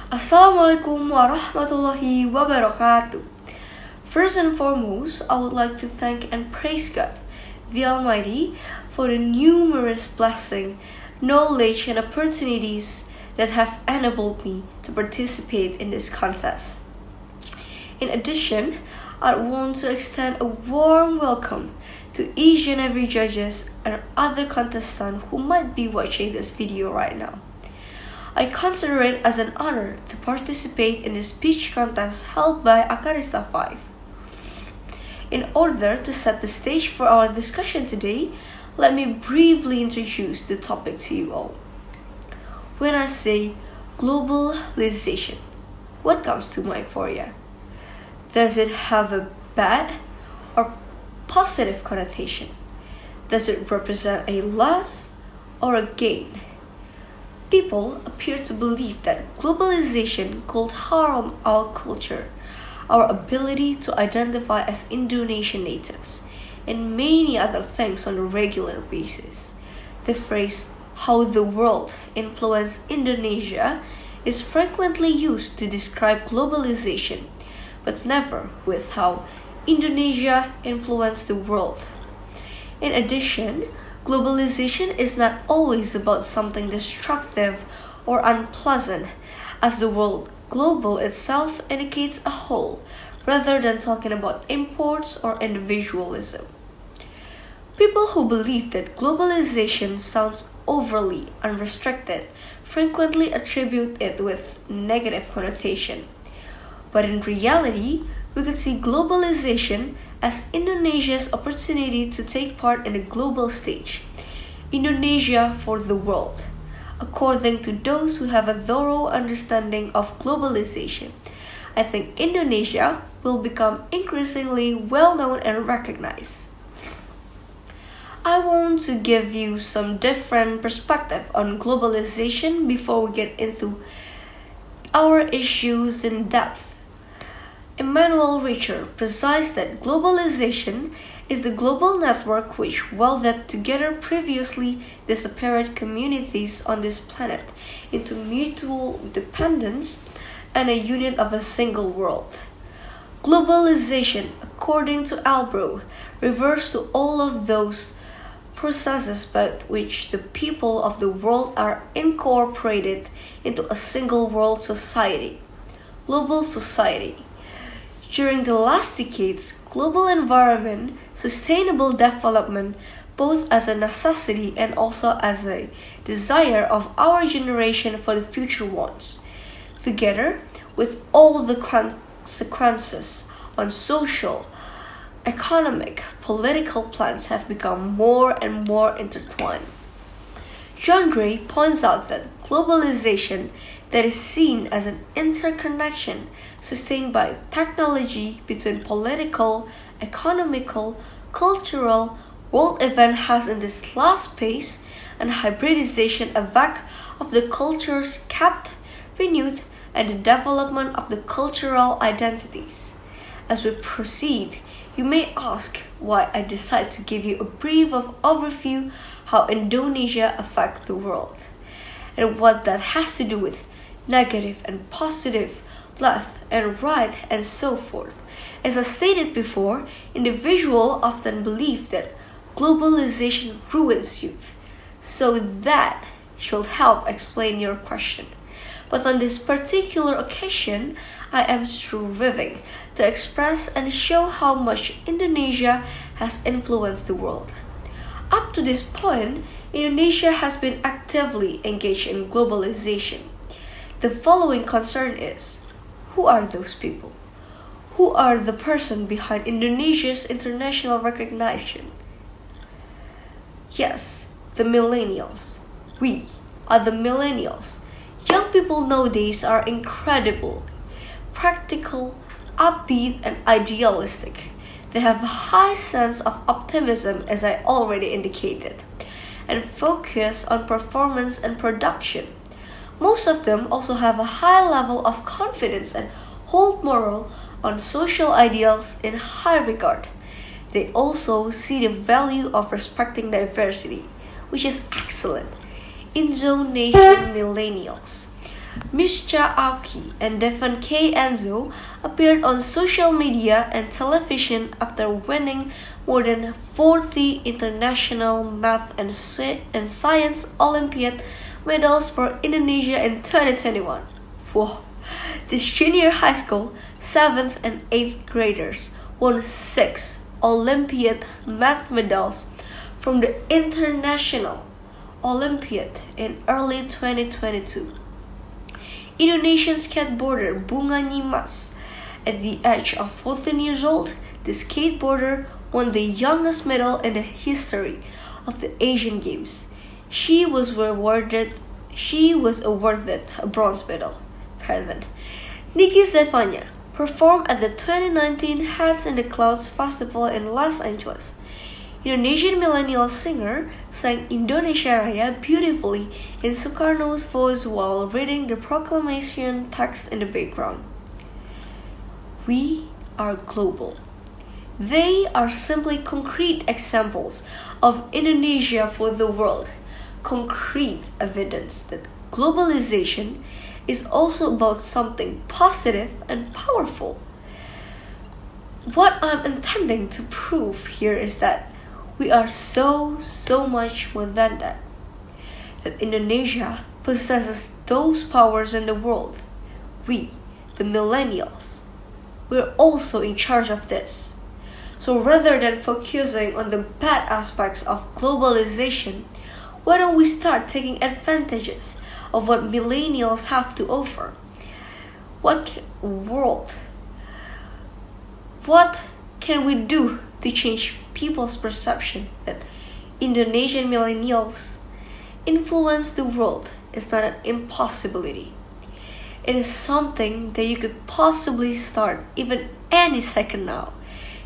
Assalamualaikum warahmatullahi wabarakatuh. First and foremost, I would like to thank and praise God, the Almighty, for the numerous blessings, knowledge, and opportunities that have enabled me to participate in this contest. In addition, I want to extend a warm welcome to each and every judges and other contestants who might be watching this video right now. I consider it as an honor to participate in this speech contest held by Akarista 5. In order to set the stage for our discussion today, let me briefly introduce the topic to you all. When I say globalization, what comes to mind for you? Does it have a bad or positive connotation? Does it represent a loss or a gain? People appear to believe that globalization could harm our culture, our ability to identify as Indonesian natives, and many other things on a regular basis. The phrase, how the world influenced Indonesia, is frequently used to describe globalization, but never with how Indonesia influenced the world. In addition, globalization is not always about something destructive or unpleasant, as the word global itself indicates a whole, rather than talking about imports or individualism. People who believe that globalization sounds overly unrestricted frequently attribute it with negative connotation. But in reality, we could see globalization as Indonesia's opportunity to take part in a global stage. Indonesia for the world. According to those who have a thorough understanding of globalization, I think Indonesia will become increasingly well known and recognized. I want to give you some different perspective on globalization before we get into our issues in depth. Emanuel Richer precise that globalization is the global network which welded together previously disparate communities on this planet into mutual dependence and a unit of a single world. Globalization, according to Albro, refers to all of those processes by which the people of the world are incorporated into a single world society, global society. During the last decades, global environment, sustainable development, both as a necessity and also as a desire of our generation for the future ones, together with all the consequences on social, economic, political plans have become more and more intertwined. John Gray points out that globalization that is seen as an interconnection sustained by technology between political, economical, cultural, world event has in this last phase an hybridization effect of the cultures kept, renewed, and the development of the cultural identities. As we proceed, you may ask why I decide to give you a brief overview how Indonesia affects the world, and what that has to do with negative and positive, left and right, and so forth. As I stated before, individuals often believe that globalization ruins youth, so that should help explain your question. But on this particular occasion, I am striving to express and show how much Indonesia has influenced the world. Up to this point, Indonesia has been actively engaged in globalization. The following concern is, who are those people? Who are the person behind Indonesia's international recognition? Yes, the millennials. We are the millennials. Young people nowadays are incredible, practical, upbeat, and idealistic. They have a high sense of optimism, as I already indicated, and focus on performance and production. Most of them also have a high level of confidence and hold moral on social ideals in high regard. They also see the value of respecting diversity, which is excellent. Indonesian millennials Mischa Aoki and Devon K. Enzo appeared on social media and television after winning more than 40 international math and science Olympiad medals for Indonesia in 2021. Whoa! These junior high school 7th and 8th graders won 6 Olympiad math medals from the International Olympiad in early 2022. Indonesian skateboarder Bunga Nyimas, at the age of 14 years old, the skateboarder won the youngest medal in the history of the Asian Games. She was awarded a bronze medal. Nikki Zevanya performed at the 2019 Hats in the Clouds Festival in Los Angeles. Indonesian millennial singer sang Indonesia Raya beautifully in Soekarno's voice while reading the proclamation text in the background. We are global. They are simply concrete examples of Indonesia for the world, concrete evidence that globalization is also about something positive and powerful. What I'm intending to prove here is that we are so much more than that. That Indonesia possesses those powers in the world. We, the millennials, we're also in charge of this. So rather than focusing on the bad aspects of globalization, why don't we start taking advantages of what millennials have to offer? What can we do to change people's perception that Indonesian millennials influence the world is not an impossibility? It is something that you could possibly start even any second now.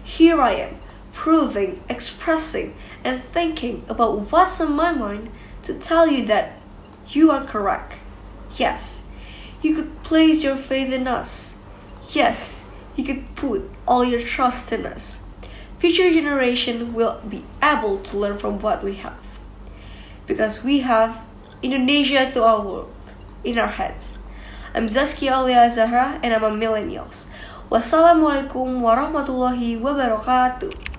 Here I am, proving, expressing, and thinking about what's on my mind to tell you that you are correct. Yes, you could place your faith in us. Yes, you could put all your trust in us. Future generation will be able to learn from what we have. Because we have Indonesia to our world in our heads. I'm Zaskia Aulia Zahra and I'm a millennials. Wassalamualaikum warahmatullahi wabarakatuh.